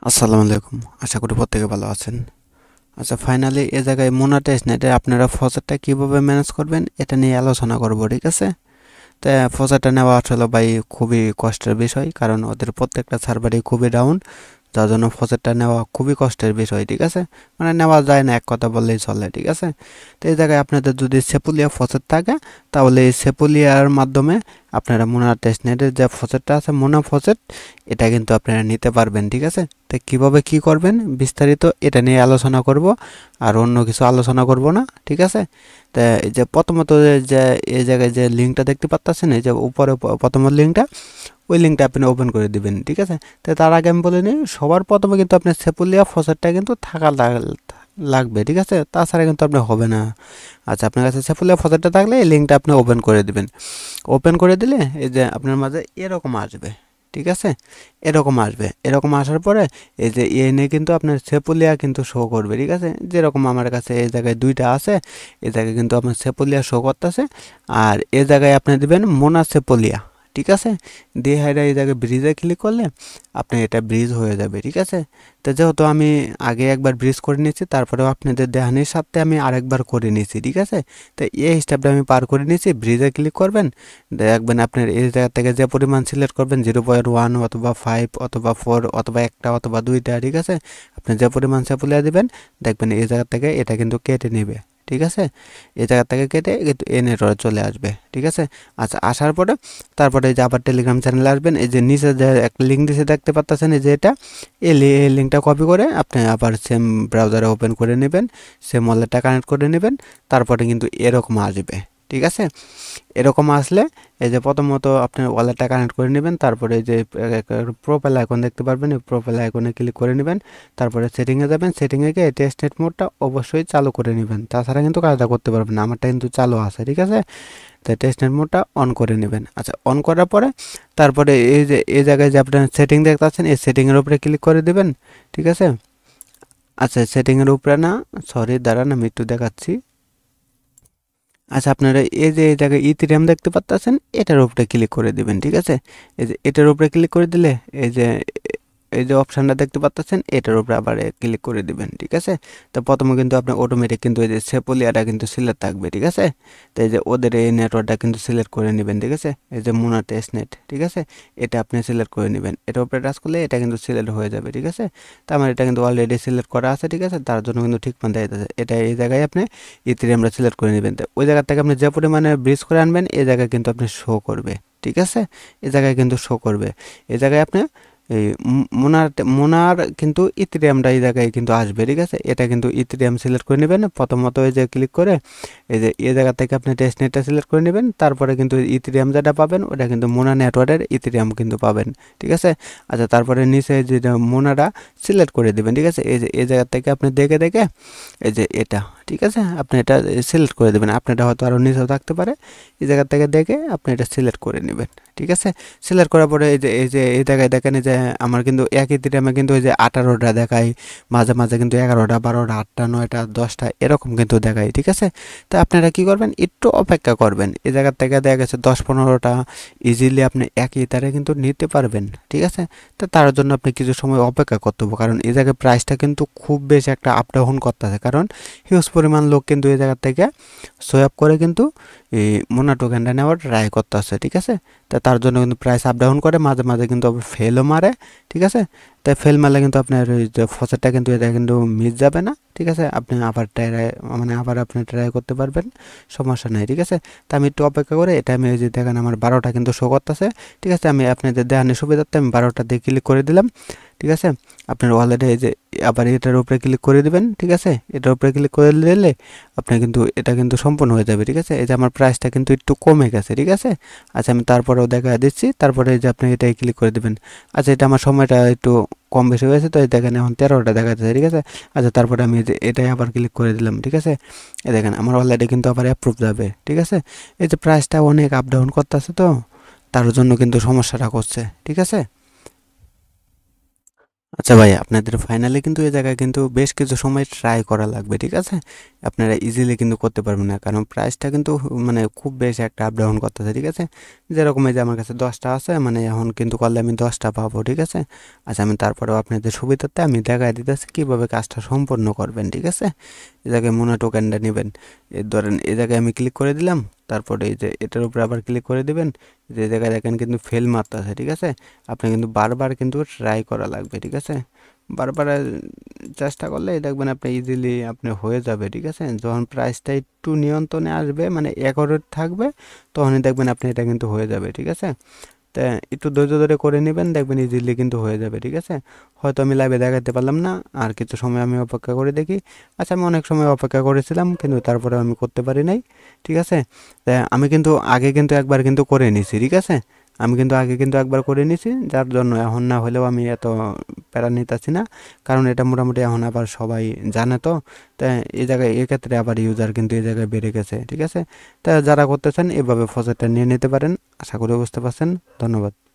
আসসালামু আলাইকুম। আশা করি প্রত্যেকে ভালো আছেন। আচ্ছা, ফাইনালি এ জায়গায় মোনেটাইজেশনে আপনারা ফসেটটা কিভাবে ম্যানেজ করবেন এটা নিয়ে আলোচনা করব, ঠিক আছে? তো ফসেটটা নেওয়া আসলে ভাই খুবই কষ্টের বিষয়, কারণ ওদের প্রত্যেকটা সার্ভারই খুবই ডাউন, যার জন্য ফসেটটা নেওয়া খুবই কষ্টের বিষয়, ঠিক আছে? মানে নেওয়া যায় না, এক কথা বললেই চলে, ঠিক আছে? তো এই জায়গায় আপনাদের যদি সেপুলিয়া ফসেট থাকে, তাহলে এই সেপুলিয়ার মাধ্যমে আপনারা মোনা টেস্টনেটের যে ফসেটটা আছে, মোনা ফসেট, এটা কিন্তু আপনারা নিতে পারবেন, ঠিক আছে? তো কীভাবে কী করবেন বিস্তারিত এটা নিয়ে আলোচনা করব, আর অন্য কিছু আলোচনা করব না, ঠিক আছে? তা এই যে প্রথমত যে এই জায়গায় যে লিঙ্কটা দেখতে পাচ্ছেন, এই যে উপরে প্রথম লিঙ্কটা, ওই লিঙ্কটা আপনি ওপেন করে দিবেন, ঠিক আছে? তো তার আগে আমি বলে নিই, সবার প্রথমে কিন্তু আপনার সেপুলিয়া ফসেটটা কিন্তু থাকা লাগবে, ঠিক আছে? তাছাড়া কিন্তু আপনার হবে না। আচ্ছা, আপনার কাছে সেপুলিয়া ফসেটটা থাকলে এই লিঙ্কটা আপনি ওপেন করে দিবেন। ওপেন করে দিলে এই যে আপনার মাঝে এরকম আসবে, ঠিক আছে? এরকম আসবে, এরকম আসার পরে এই যে এনে কিন্তু আপনার সেপুলিয়া কিন্তু শো করবে, ঠিক আছে? যেরকম আমার কাছে এই জায়গায় দুইটা আছে, এই জায়গায় কিন্তু আপনার সেপুলিয়া শো করতেছে, আর এই জায়গায় আপনি দিবেন মোনা সেপুলিয়া, ঠিক আছে? দিয়ে হাইরা এই জায়গায় ব্রিজে ক্লিক করলে আপনি এটা ব্রিজ হয়ে যাবে, ঠিক আছে? তো যেহেতু আমি আগে একবার ব্রিজ করে নিয়েছি, তারপরেও আপনাদের দেখানোর সাথে আমি আরেকবার করে নিয়েছি, ঠিক আছে? তো এই স্টেপটা আমি পার করে নিয়েছি। ব্রিজে ক্লিক করবেন, দেখবেন আপনার এই জায়গা থেকে যে পরিমাণ সিলেক্ট করবেন, 0.1 অথবা 5 অথবা 4 অথবা একটা অথবা দুইটা, ঠিক আছে? আপনি যে পরিমাণ সেপুলিয়া দিবেন, দেখবেন এই জায়গা থেকে এটা কিন্তু কেটে নেবে, ঠিক আছে? এই জায়গা থেকে কেটে কিন্তু এ নেটওয়ার্ক চলে আসবে, ঠিক আছে? আচ্ছা, আসার পরে তারপরে এই যে আবার টেলিগ্রাম চ্যানেলে আসবেন, এই যে নিচে যে একটা লিঙ্ক দিয়েছে দেখতে পাচ্ছেন, এই যে এটা, এই লিঙ্কটা কপি করে আপনি আবার সেম ব্রাউজারে ওপেন করে নেবেন, সেম ওয়ালেটটা কানেক্ট করে নেবেন, তারপরে কিন্তু এরকম আসবে, ঠিক আছে? এরকম আসলে এই যে প্রথমত আপনার ওয়ালেটটা কানেক্ট করে নেবেন, তারপরে এই যে প্রোফাইল আইকন দেখতে পারবেন, এই প্রোফাইল আইকনে ক্লিক করে নেবেন, তারপরে সেটিংয়ে যাবেন, সেটিংয়ে গিয়ে টেস্টনেট মোডটা অবশ্যই চালু করে নেবেন, তাছাড়া কিন্তু কাজটা করতে পারবেন না। আমারটা কিন্তু চালু আছে, ঠিক আছে? তো টেস্টনেট মোডটা অন করে নেবেন। আচ্ছা, অন করার পরে তারপরে এই যে এই জায়গায় যে আপনার সেটিং দেখতে পাচ্ছেন, এই সেটিংয়ের উপরে ক্লিক করে দেবেন, ঠিক আছে? আচ্ছা, সেটিংয়ের উপরে না, সরি দাঁড়ান আমি একটু দেখাচ্ছি। আচ্ছা, আপনারা এই যে এই জায়গায় ইথেরিয়াম দেখতে পাচ্ছেন, এটার উপরে ক্লিক করে দিবেন, ঠিক আছে? এই যে এটার উপরে ক্লিক করে দিলে এই যে অপশানটা দেখতে পাচ্ছেন, এটার উপরে আবার ক্লিক করে দিবেন, ঠিক আছে? তো প্রথমে কিন্তু আপনার অটোমেটিক কিন্তু এই যে সেপুলিয়াটা কিন্তু সিলেক্ট থাকবে, ঠিক আছে? তো এই যে ওদের এই নেটওয়ার্কটা কিন্তু সিলেক্ট করে নেবেন, ঠিক আছে? এই যে মোনা টেস্টনেট, ঠিক আছে? এটা আপনি সিলেক্ট করে নেবেন, এটার উপরে টাচ করলে এটা কিন্তু সিলেক্ট হয়ে যাবে, ঠিক আছে? তো আমার এটা কিন্তু অলরেডি সিলেক্ট করা আছে, ঠিক আছে? তার জন্য কিন্তু ঠিক মতো যাইতেছে। এটা এই জায়গায় আপনি ইথেরিয়ামটা সিলেক্ট করে নেবেন। তো ওই জায়গা থেকে আপনি যে পরিমাণে ব্রিজ করে আনবেন, এই জায়গায় কিন্তু আপনি শো করবে, ঠিক আছে? এই জায়গায় কিন্তু শো করবে। এই জায়গায় আপনি এই মোনার কিন্তু ইথেরিয়ামটা এই জায়গায় কিন্তু আসবে, ঠিক আছে? এটা কিন্তু ইথেরিয়াম সিলেক্ট করে নেবেন প্রথমত, এই যে ক্লিক করে এই যে এই জায়গা থেকে আপনি টেস্টনেটটা সিলেক্ট করে নেবেন, তারপরে কিন্তু ইথেরিয়াম যেটা পাবেন ওটা কিন্তু মোনা নেটওয়ার্কের ইথেরিয়াম কিন্তু পাবেন, ঠিক আছে? আচ্ছা, তারপরে নিচে যে মোনাটা সিলেক্ট করে দেবেন, ঠিক আছে? এই যে এই জায়গা থেকে আপনি দেখে দেখে এই যে এটা, ঠিক আছে? আপনি এটা সিলেক্ট করে দেবেন। আপনারটা হয়তো আরও নিচেও থাকতে পারে, এই জায়গা থেকে দেখে আপনি এটা সিলেক্ট করে নেবেন, ঠিক আছে? সিলেক্ট করার পরে এই যে এই জায়গায় দেখেন, এই যে আমার কিন্তু একই ইথেরিয়ামে কিন্তু ওই যে 18টা দেখায়, মাঝে মাঝে কিন্তু 11টা 12টা 8টা 9টা 10টা এরকম কিন্তু দেখায়, ঠিক আছে? তো আপনারা কি করবেন, একটু অপেক্ষা করবেন। এই জায়গার থেকে দেখা গেছে 10-15টা ইজিলি আপনি একই তারে কিন্তু নিতে পারবেন, ঠিক আছে? তো তার জন্য আপনি কিছু সময় অপেক্ষা করতে হবে, কারণ এই জায়গায় প্রাইসটা কিন্তু খুব বেশি একটা আপ ডাউন করতেছে, কারণ হিউজ পরিমাণ লোক কিন্তু এই জায়গা থেকে সোয়াপ করে কিন্তু এই মোনা টোকেনটা নেওয়ার ট্রাই করতেছে, ঠিক আছে? তা তার জন্য কিন্তু প্রাইস আপ ডাউন করে, মাঝে মাঝে কিন্তু আবার ফেলও মারে, ঠিক আছে? তাই ফেল মারলে কিন্তু আপনার ওই যে ফসেটটা কিন্তু এটা কিন্তু মিস যাবে না, ঠিক আছে? আপনি আবার মানে আবার আপনি ট্রাই করতে পারবেন, সমস্যা নেই, ঠিক আছে? তা আমি একটু অপেক্ষা করে এটা আমি, এই যে দেখেন আমার 12টা কিন্তু শো করতেছে, ঠিক আছে? আমি আপনাদের দেখানোর সুবিধার্থে আমি 12টা দিয়ে ক্লিক করে দিলাম, ঠিক আছে? আপনার ওয়ালেটে এই যে আবার এটার উপরে ক্লিক করে দিবেন, ঠিক আছে? এটার উপরে ক্লিক করে দিলে আপনার কিন্তু এটা কিন্তু সম্পূর্ণ হয়ে যাবে, ঠিক আছে? এই যে আমার প্রাইসটা কিন্তু একটু কমে গেছে, ঠিক আছে? আচ্ছা, আমি তারপরেও দেখা দিচ্ছি, তারপরে এই যে আপনি এটাই ক্লিক করে দিবেন। আচ্ছা, এটা আমার সময়টা একটু কম বেশি হয়েছে, তো এই দেখেন এখন 13টা দেখা যাচ্ছে, ঠিক আছে? আচ্ছা, তারপরে আমি এই যে এটাই আবার ক্লিক করে দিলাম, ঠিক আছে? এই দেখেন আমার অলরেডি কিন্তু আবার অ্যাপ্রুভ যাবে, ঠিক আছে? এই যে প্রাইসটা অনেক আপ ডাউন করতেছে, তো তার জন্য কিন্তু সমস্যাটা করছে, ঠিক আছে? আচ্ছা ভাই, আপনাদের ফাইনালি কিন্তু এই জায়গায় কিন্তু বেশ কিছু সময় ট্রাই করা লাগবে, ঠিক আছে? আপনারা ইজিলি কিন্তু করতে পারবেন না, কারণ প্রাইসটা কিন্তু মানে খুব বেশি একটা আপ ডাউন করতেছে, ঠিক আছে? যেরকম এই যে আমার কাছে 10টা আছে, মানে এখন কিন্তু করলে আমি 10টা পাবো, ঠিক আছে? আচ্ছা, আমি তারপরেও আপনাদের সুবিধার্থে আমি দেখাই দিতেছি কীভাবে কাজটা সম্পূর্ণ করবেন, ঠিক আছে? এই জায়গায় মোনা টোকেনটা নেবেন। ধরেন এই জায়গায় আমি ক্লিক করে দিলাম, তারপরে এই যে এটার উপরে আবার ক্লিক করে দিবেন। যে জায়গায় দেখেন কিন্তু ফেল মারতেছে, ঠিক আছে? আপনি কিন্তু বারবার কিন্তু ট্রাই করা লাগবে, ঠিক আছে? বারবার চেষ্টা করলে দেখবেন আপনি ইজিলি আপনি হয়ে যাবে, ঠিক আছে? যখন প্রাইসটা একটু নিয়ন্ত্রণে আসবে, মানে অ্যাকুরেট থাকবে, তখনই দেখবেন আপনি এটা কিন্তু হয়ে যাবে, ঠিক আছে? তা একটু ধৈর্য ধরে করে নেবেন, দেখবেন ইজিলি কিন্তু হয়ে যাবে, ঠিক আছে? হয়তো আমি লাইভে দেখাতে পারলাম না, আর কিছু সময় আমি অপেক্ষা করে দেখি। আচ্ছা, আমি অনেক সময় অপেক্ষা করেছিলাম, কিন্তু তারপরে আমি করতে পারি নাই, ঠিক আছে? তা আমি কিন্তু আগে কিন্তু একবার কিন্তু করে নিছি, ঠিক আছে? আমি কিন্তু আগে কিন্তু একবার করে নিছি, যার জন্য এখন না হলেও আমি এত প্যারা নিতেছি না, কারণ এটা মোটামুটি এখন আবার সবাই জানে তো। তাই এই জায়গায় এক্ষেত্রে আবার ইউজার কিন্তু এই জায়গায় বেড়ে গেছে, ঠিক আছে? তা যারা করতেছেন এভাবে ফসেটটা নিয়ে নিতে পারেন। আশা করি বুঝতে পারছেন। ধন্যবাদ।